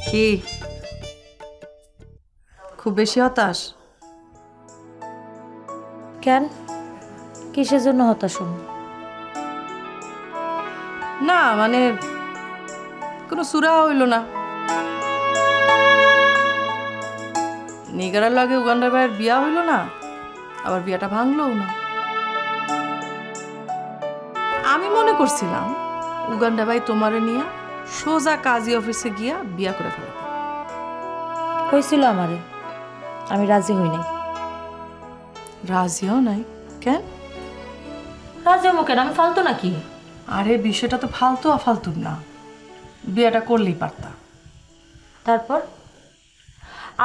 কি খুব বেশি হতাশ? কেন, কিসের জন্য হতাশ? না মানে কোনো সুরা হইল না। নিগারার লগে উগান্ডার ভাইয়ের বিয়া হইল না, আবার বিয়াটা ভাঙলও না। আমি মনে করছিলাম উগান্ডা ভাই তোমারে নিয়ে সোজা কাজী অফিসে গিয়া বিয়া করে ফেলাবে। কইছিল আমারে, আমি রাজি হই নাই। রাজিও নাই? কেন রাজি হবো কেন? আমি ফালতু নাকি? আরে বিষয়টা তো ফালতু আফালতুর না, বিয়েটা করলেই পারতা। তারপর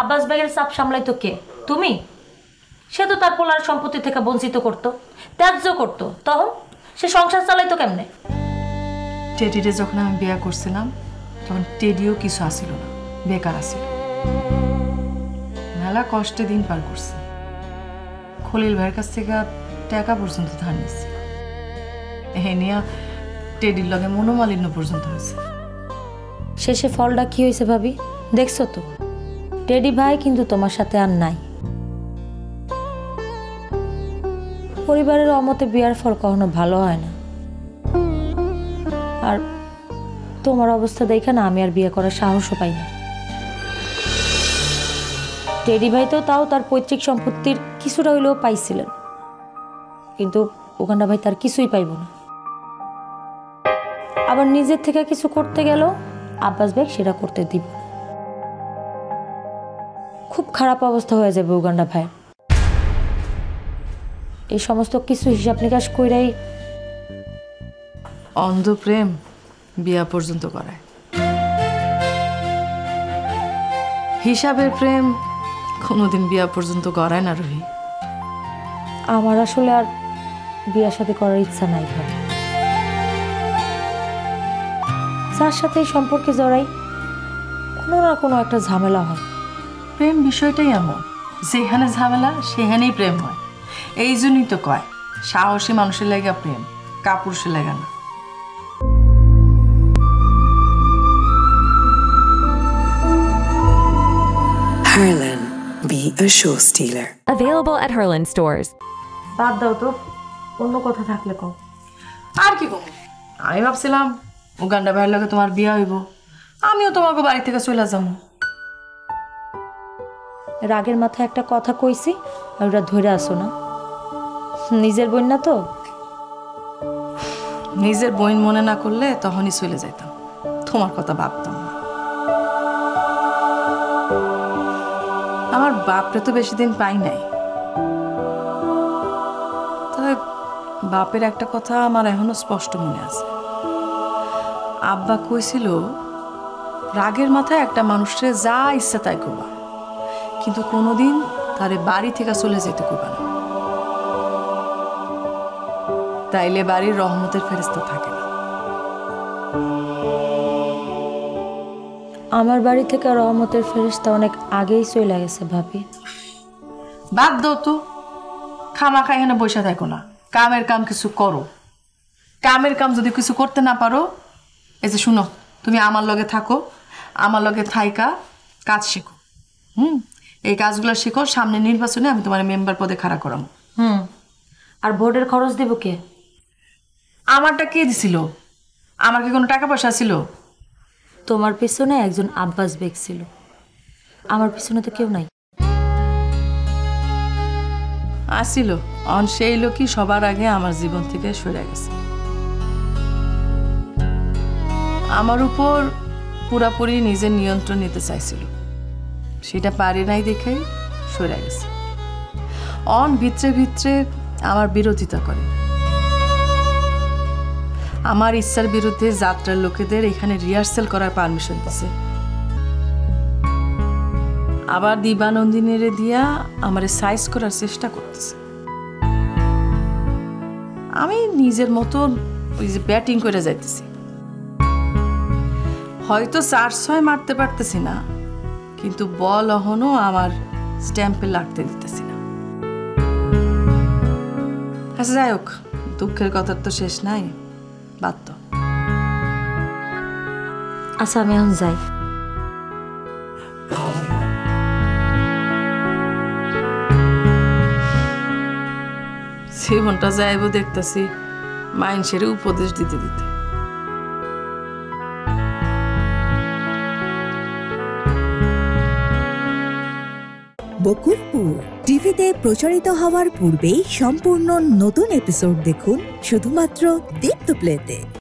আব্বাস বেগের চাপ সামলাই তো কে? তুমি? সে তো তার পোলার সম্পত্তি থেকে বঞ্চিত করতো, ত্যায্য করতো, তখন সে সংসার চালাইতো কেমনে? টেডিরে যখন আমি বিয়ে করছিলাম তখন টেডিও কিছু আসিল না, বেকার আসিল। মেলা কষ্টে দিন পার করছে। খলিল ভাইয়ের কাছ থেকে টাকা পর্যন্ত ধার নিচ্ছি। এ নিয়ে টেডির লগে মনোমালিন্য পর্যন্ত হয়েছে। শেষে ফলটা কি হয়েছে ভাবি? দেখছো তো, টেডি ভাই কিন্তু তোমার সাথে আর নাই। পরিবারের অমতে বিয়ার ফল কখনো ভালো হয় না। আর তোমার অবস্থা দেখে না আমি আর বিয়ে করার সাহসও পাই না। টেডি ভাই তো তাও তার পৈতৃক সম্পত্তির কিছুটা হইলেও পাইছিলেন, কিন্তু ওখানটা ভাই তার কিছুই পাইব না। আবার নিজের থেকে কিছু করতে গেল আব্বাস বেগ সেটা করতে দিব। খুব খারাপ অবস্থা হয়ে যাবে উগান্ডা ভাই। এই সমস্ত কিছু হিসাব নিকাশ কইরাই অন্ধ প্রেম বিয়া পর্যন্ত করায়। হিসাবের প্রেম কোনোদিন বিয়া পর্যন্ত করায় না রুহি। আমার আসলে আর বিয়ার সাথে করার ইচ্ছা নাই ভাই। যার সাথে এই সম্পর্কে জড়াই কোনো না কোনো একটা ঝামেলা হয়। প্রেম বিষয়টাই এমন, যেখানে ঝামেলা সেখানেই প্রেম হয়। এই জন্যই তো কয় সাহসী মানুষের লাগা প্রেম, কাপুরুষের লাগা না। Harlan, be a show stealer. Available at Harlan stores. বাদ দাও তো, অন্য কথা থাকলে কও। আর কি কম, আমি ভাবছিলাম উগান্ডা ভাইয়ের লগে তোমার বিয়া হইব, আমিও তোমাকে বাড়ি থেকে চলে যাবো। রাগের মাথায় একটা কথা কইছি আর ওটা ধরে আসো না। নিজের বোন না তো। নিজের বোন মনে না করলে তখনই চলে যাইতাম, তোমার কথা ভাবতাম না। আমার বাপরে তো বেশি দিন পাই নাই, তবে বাপের একটা কথা আমার এখনো স্পষ্ট মনে আছে। আব্বা কইছিল রাগের মাথায় একটা মানুষের যা ইচ্ছা তাই করবা, কিন্তু কোনোদিন তারে বাড়ি থেকে চলে যেতে করবা না, তাইলে বাড়ির রহমতের ফেরেশতা থাকে না। আমার বাড়ি থেকে রহমতের ফেরেশতা অনেক আগেই চলে গেছে ভাবি। বাদ দাও তো, খামাখা এখানে বসে থাকো না, কামের কাম কিছু করো। কামের কাম যদি কিছু করতে না পারো, এই যে শুনো, তুমি আমার লগে থাকো, আমার লগে থাইকা কাজ শেখো। এই কাজগুলো শেখো, সামনে নির্বাচনে আমি তোমার মেম্বার পদে খাড়া করাম। আর বোর্ডের খরচ দেব কে? আমারটা কে দিছিল? আমার কি কোনো টাকা পয়সা ছিল? তোমার পিছনে একজন আব্বাস বেগ ছিল, আমার পিছনে তো কেউ নাই। আসিল, অন সেই লোকই সবার আগে আমার জীবন থেকে সরে গেছে। আমার উপর পুরাপুরি নিজের নিয়ন্ত্রণ নিতে চাইছিল, সেটা পারি নাই দেখেই সরে গেছে। অন ভিতরে ভিতরে আমার বিরোধিতা করে, আমার ইচ্ছার বিরুদ্ধে যাত্রার লোকেদের এখানে রিহার্সেল করার পারমিশন দিছে। আবার দিবানন্দিনীরে দিয়া আমারে সাইজ করার চেষ্টা করতেছে। আমি নিজের মতন ওই যে ব্যাটিং করে যাইতেছি, হয়তো 4-6 মারতে পারতেছি না, কিন্তু বল অহনো আমার স্ট্যাম্পে লাগতে দিতেছি না। আচ্ছা যাই হোক, দুঃখের কথার তো শেষ নাই, বাদ তো। আচ্ছা আমি এখন যাই। জীবনটা যাইব দেখতেছি মাইনসের উপদেশ দিতে দিতে। বকুলপুর টিভিতে প্রচারিত হওয়ার পূর্বেই সম্পূর্ণ নতুন এপিসোড দেখুন শুধুমাত্র দীপ্ত প্লেতে।